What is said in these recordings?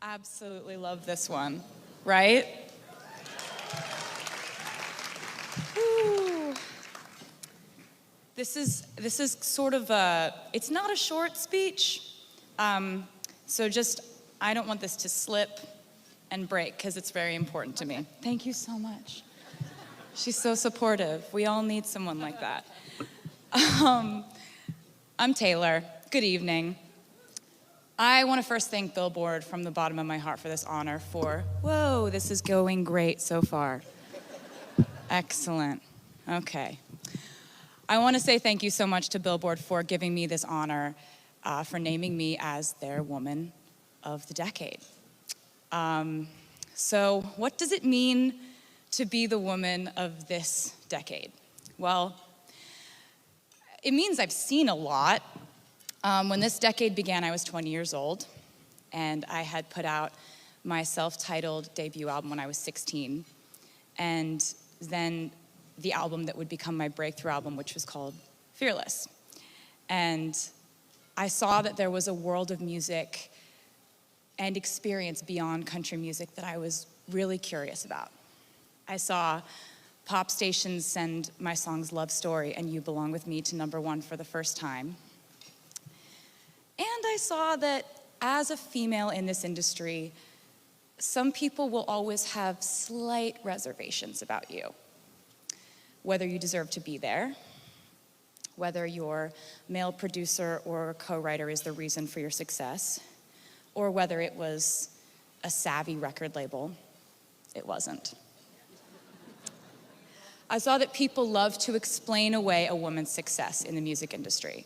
Absolutely love this one, right? Whew. This is sort of it's not a short speech, so I don't want this to slip and break because it's very important to me. Thank you so much. She's so supportive. We all need someone like that. I'm Taylor. Good evening. I want to first thank Billboard from the bottom of my heart for this honor whoa, this is going great so far. Excellent. Okay. I want to say thank you so much to Billboard for giving me this honor, for naming me as their Woman of the Decade. So what does it mean to be the woman of this decade? Well, it means I've seen a lot. When this decade began, I was 20 years old, and I had put out my self-titled debut album when I was 16, and then the album that would become my breakthrough album, which was called Fearless. And I saw that there was a world of music and experience beyond country music that I was really curious about. I saw pop stations send my songs Love Story and You Belong With Me to #1 for the first time. And I saw that as a female in this industry, some people will always have slight reservations about you. Whether you deserve to be there, whether your male producer or co-writer is the reason for your success, or whether it was a savvy record label. It wasn't. I saw that people love to explain away a woman's success in the music industry.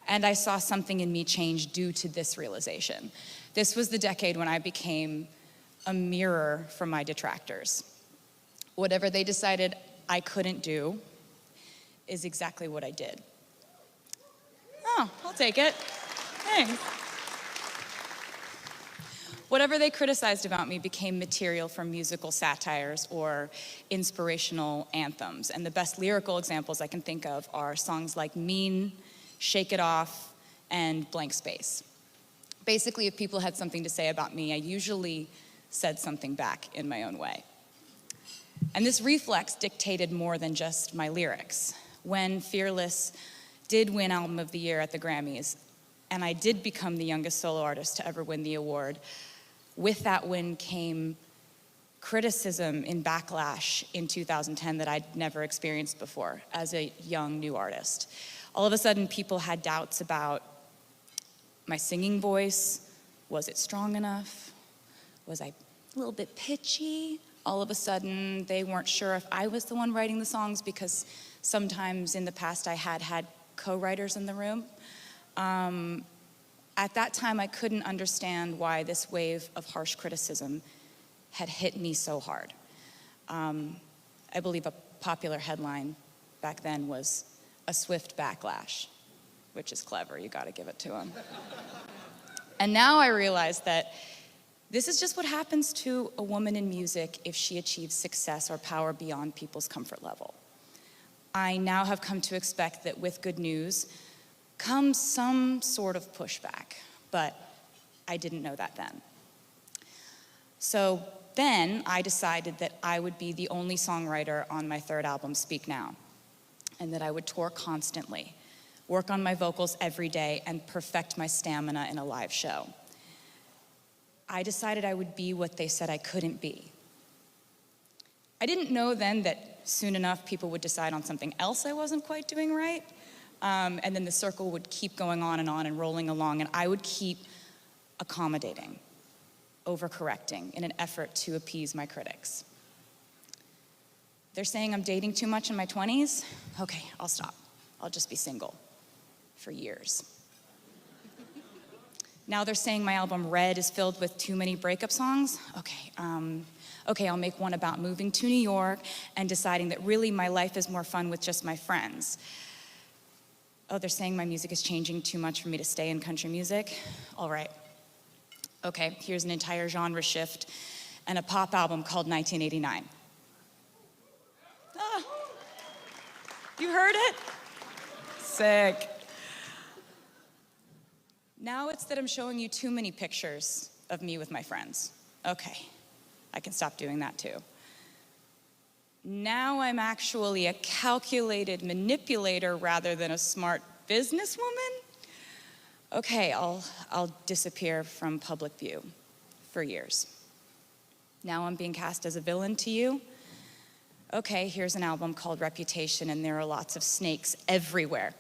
And I saw something in me change due to this realization. This was the decade when I became a mirror for my detractors. Whatever they decided I couldn't do is exactly what I did. Oh, I'll take it. Thanks. Whatever they criticized about me became material for musical satires or inspirational anthems. And the best lyrical examples I can think of are songs like Mean, Shake It Off, and Blank Space. Basically, if people had something to say about me, I usually said something back in my own way. And this reflex dictated more than just my lyrics. When Fearless did win Album of the Year at the Grammys, and I did become the youngest solo artist to ever win the award, with that win came criticism and backlash in 2010 that I'd never experienced before as a young new artist. All of a sudden, people had doubts about my singing voice. Was it strong enough? Was I a little bit pitchy? All of a sudden, they weren't sure if I was the one writing the songs because sometimes in the past I had co-writers in the room. At that time, I couldn't understand why this wave of harsh criticism had hit me so hard. I believe a popular headline back then was "A swift backlash," which is clever, you gotta give it to him. And now I realize that this is just what happens to a woman in music if she achieves success or power beyond people's comfort level. I now have come to expect that with good news comes some sort of pushback, but I didn't know that then. So then I decided that I would be the only songwriter on my third album, Speak Now, and that I would tour constantly, work on my vocals every day, and perfect my stamina in a live show. I decided I would be what they said I couldn't be. I didn't know then that soon enough people would decide on something else I wasn't quite doing right, and then the circle would keep going on and rolling along, and I would keep accommodating, overcorrecting in an effort to appease my critics. They're saying I'm dating too much in my 20s? Okay, I'll stop. I'll just be single for years. Now they're saying my album Red is filled with too many breakup songs? Okay, I'll make one about moving to New York and deciding that really my life is more fun with just my friends. Oh, they're saying my music is changing too much for me to stay in country music? All right. Okay, here's an entire genre shift and a pop album called 1989. Ah, you heard it? Sick. Now it's that I'm showing you too many pictures of me with my friends. Okay, I can stop doing that too. Now I'm actually a calculated manipulator rather than a smart businesswoman? Okay, I'll disappear from public view for years. Now I'm being cast as a villain to you? Okay, here's an album called Reputation, and there are lots of snakes everywhere.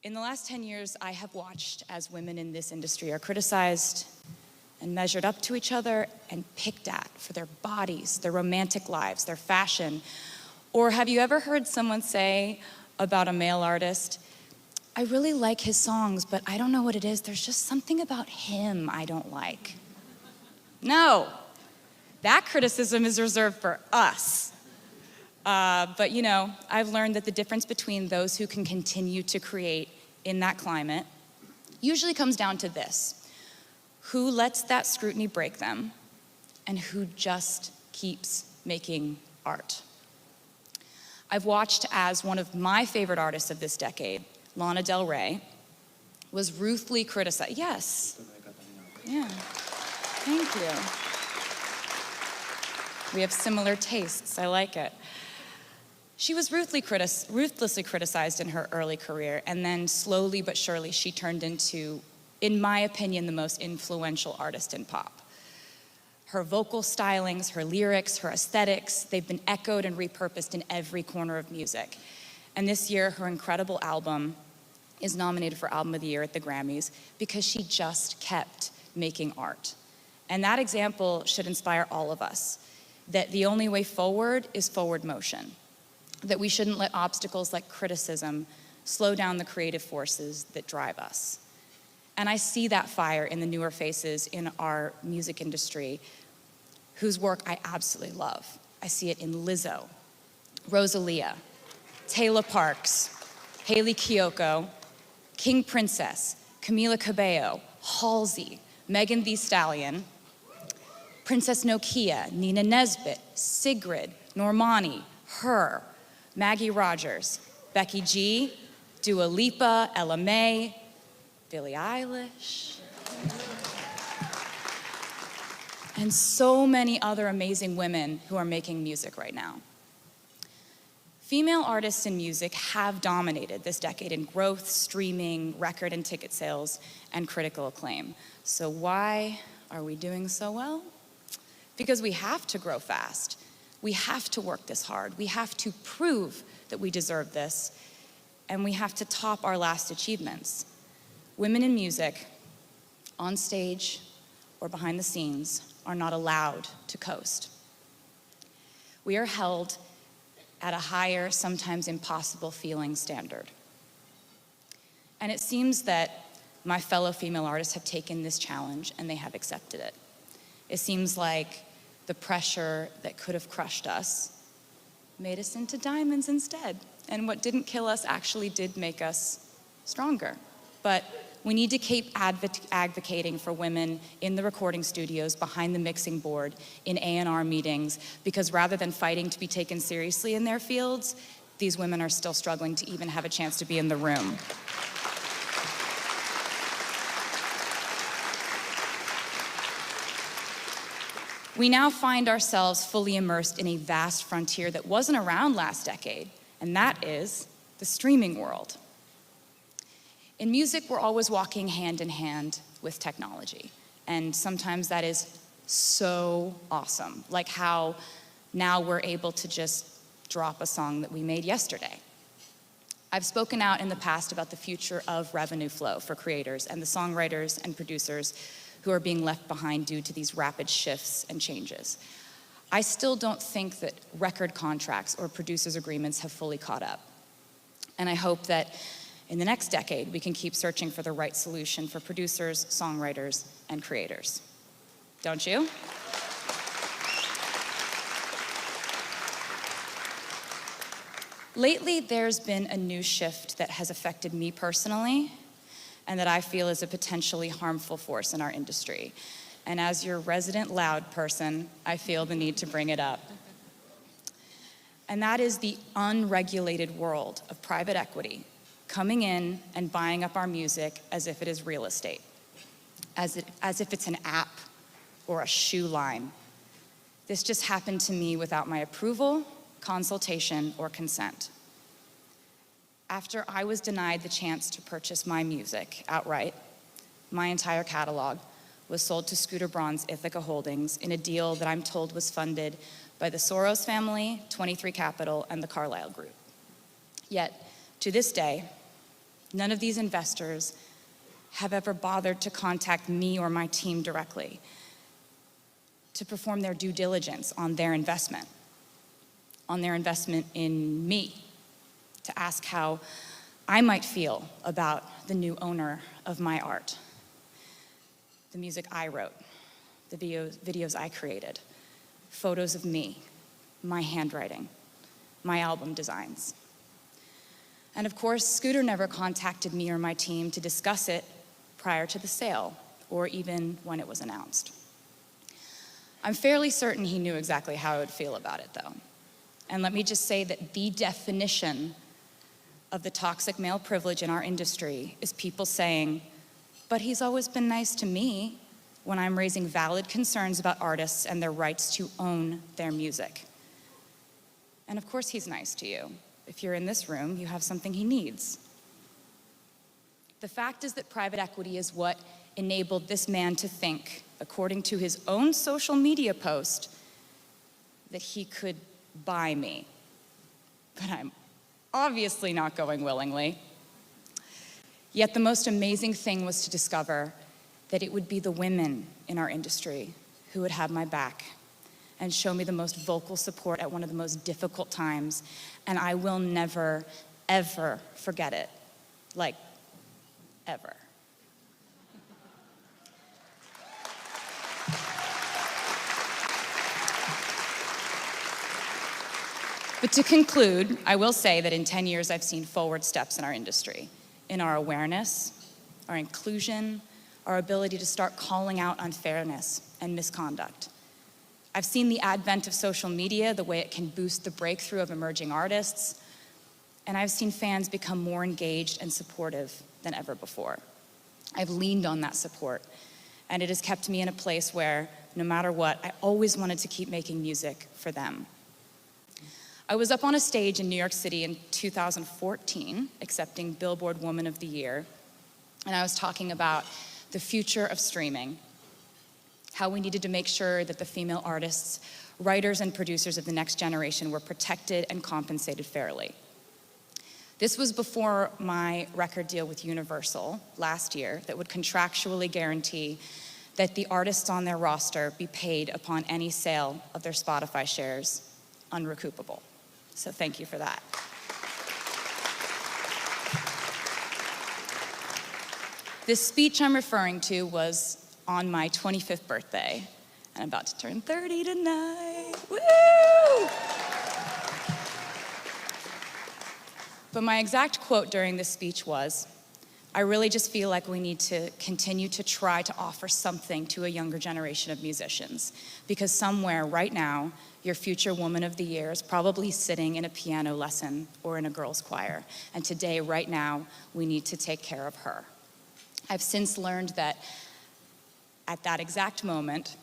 In the last 10 years, I have watched as women in this industry are criticized and measured up to each other and picked at for their bodies, their romantic lives, their fashion. Or have you ever heard someone say about a male artist, I really like his songs, but I don't know what it is. There's just something about him I don't like. No, that criticism is reserved for us. But you know, I've learned that the difference between those who can continue to create in that climate usually comes down to this: who lets that scrutiny break them and who just keeps making art. I've watched as one of my favorite artists of this decade, Lana Del Rey, was ruthlessly criticized. Yes. Yeah. Thank you. We have similar tastes. I like it. She was ruthlessly criticized in her early career, and then slowly but surely she turned into, in my opinion, the most influential artist in pop. Her vocal stylings, her lyrics, her aesthetics, they've been echoed and repurposed in every corner of music. And this year, her incredible album is nominated for Album of the Year at the Grammys because she just kept making art. And that example should inspire all of us, that the only way forward is forward motion, that we shouldn't let obstacles like criticism slow down the creative forces that drive us. And I see that fire in the newer faces in our music industry whose work I absolutely love. I see it in Lizzo, Rosalia, Taylor Parks, Hayley Kiyoko, King Princess, Camila Cabello, Halsey, Megan Thee Stallion, Princess Nokia, Nina Nesbitt, Sigrid, Normani, Her, Maggie Rogers, Becky G, Dua Lipa, Ella Mai, Billie Eilish, and so many other amazing women who are making music right now. Female artists in music have dominated this decade in growth, streaming, record and ticket sales, and critical acclaim. So why are we doing so well? Because we have to grow fast. We have to work this hard. We have to prove that we deserve this, and we have to top our last achievements. Women in music, on stage or behind the scenes, are not allowed to coast. We are held at a higher, sometimes impossible feeling standard. And it seems that my fellow female artists have taken this challenge and they have accepted it. It seems like the pressure that could have crushed us made us into diamonds instead. And what didn't kill us actually did make us stronger. But we need to keep advocating for women in the recording studios, behind the mixing board, in A&R meetings, because rather than fighting to be taken seriously in their fields, these women are still struggling to even have a chance to be in the room. We now find ourselves fully immersed in a vast frontier that wasn't around last decade, and that is the streaming world. In music, we're always walking hand in hand with technology, and sometimes that is so awesome, like how now we're able to just drop a song that we made yesterday. I've spoken out in the past about the future of revenue flow for creators and the songwriters and producers who are being left behind due to these rapid shifts and changes. I still don't think that record contracts or producers' agreements have fully caught up. And I hope that in the next decade, we can keep searching for the right solution for producers, songwriters, and creators. Don't you? Lately, there's been a new shift that has affected me personally, and that I feel is a potentially harmful force in our industry. And as your resident loud person, I feel the need to bring it up. And that is the unregulated world of private equity coming in and buying up our music as if it is real estate. as if it's an app or a shoe line. This just happened to me without my approval, consultation, or consent. After I was denied the chance to purchase my music outright, my entire catalog was sold to Scooter Braun's Ithaca Holdings in a deal that I'm told was funded by the Soros family, 23 Capital, and the Carlyle Group. Yet, to this day, none of these investors have ever bothered to contact me or my team directly to perform their due diligence on their investment in me, to ask how I might feel about the new owner of my art, the music I wrote, the videos I created, photos of me, my handwriting, my album designs. And of course, Scooter never contacted me or my team to discuss it prior to the sale, or even when it was announced. I'm fairly certain he knew exactly how I would feel about it, though. And let me just say that the definition of the toxic male privilege in our industry is people saying, but he's always been nice to me, when I'm raising valid concerns about artists and their rights to own their music. And of course he's nice to you. If you're in this room, you have something he needs. The fact is that private equity is what enabled this man to think, according to his own social media post, that he could buy me. But I'm obviously not going willingly. Yet the most amazing thing was to discover that it would be the women in our industry who would have my back and show me the most vocal support at one of the most difficult times, and I will never, ever forget it. Like, ever. But to conclude, I will say that in 10 years, I've seen forward steps in our industry, in our awareness, our inclusion, our ability to start calling out unfairness and misconduct. I've seen the advent of social media, the way it can boost the breakthrough of emerging artists, and I've seen fans become more engaged and supportive than ever before. I've leaned on that support, and it has kept me in a place where, no matter what, I always wanted to keep making music for them. I was up on a stage in New York City in 2014, accepting Billboard Woman of the Year, and I was talking about the future of streaming, how we needed to make sure that the female artists, writers, and producers of the next generation were protected and compensated fairly. This was before my record deal with Universal last year that would contractually guarantee that the artists on their roster be paid upon any sale of their Spotify shares, unrecoupable. So thank you for that. This speech I'm referring to was on my 25th birthday, and I'm about to turn 30 tonight. Woo! But my exact quote during this speech was, I really just feel like we need to continue to try to offer something to a younger generation of musicians, because somewhere right now, your future Woman of the Year is probably sitting in a piano lesson or in a girls' choir. And today, right now, we need to take care of her. I've since learned that at that exact moment,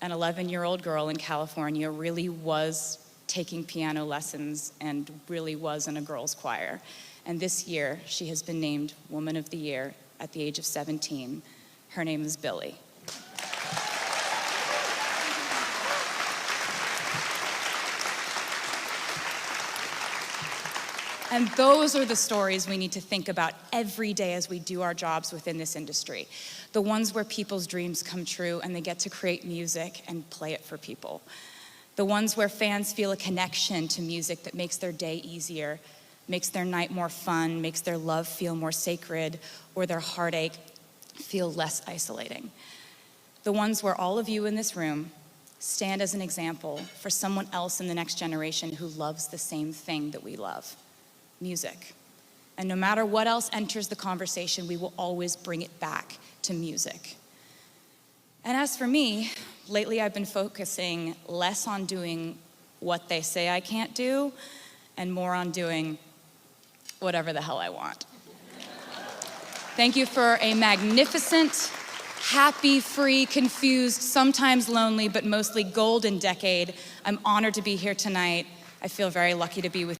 an 11-year-old girl in California really was taking piano lessons and really was in a girls' choir. And this year, she has been named Woman of the Year at the age of 17. Her name is Billy. And those are the stories we need to think about every day as we do our jobs within this industry. The ones where people's dreams come true and they get to create music and play it for people. The ones where fans feel a connection to music that makes their day easier, makes their night more fun, makes their love feel more sacred, or their heartache feel less isolating. The ones where all of you in this room stand as an example for someone else in the next generation who loves the same thing that we love. Music. And no matter what else enters the conversation, we will always bring it back to music. And as for me, lately I've been focusing less on doing what they say I can't do and more on doing whatever the hell I want. Thank you for a magnificent happy, free, confused, sometimes lonely, but mostly golden decade. I'm honored to be here tonight. I feel very lucky to be with you.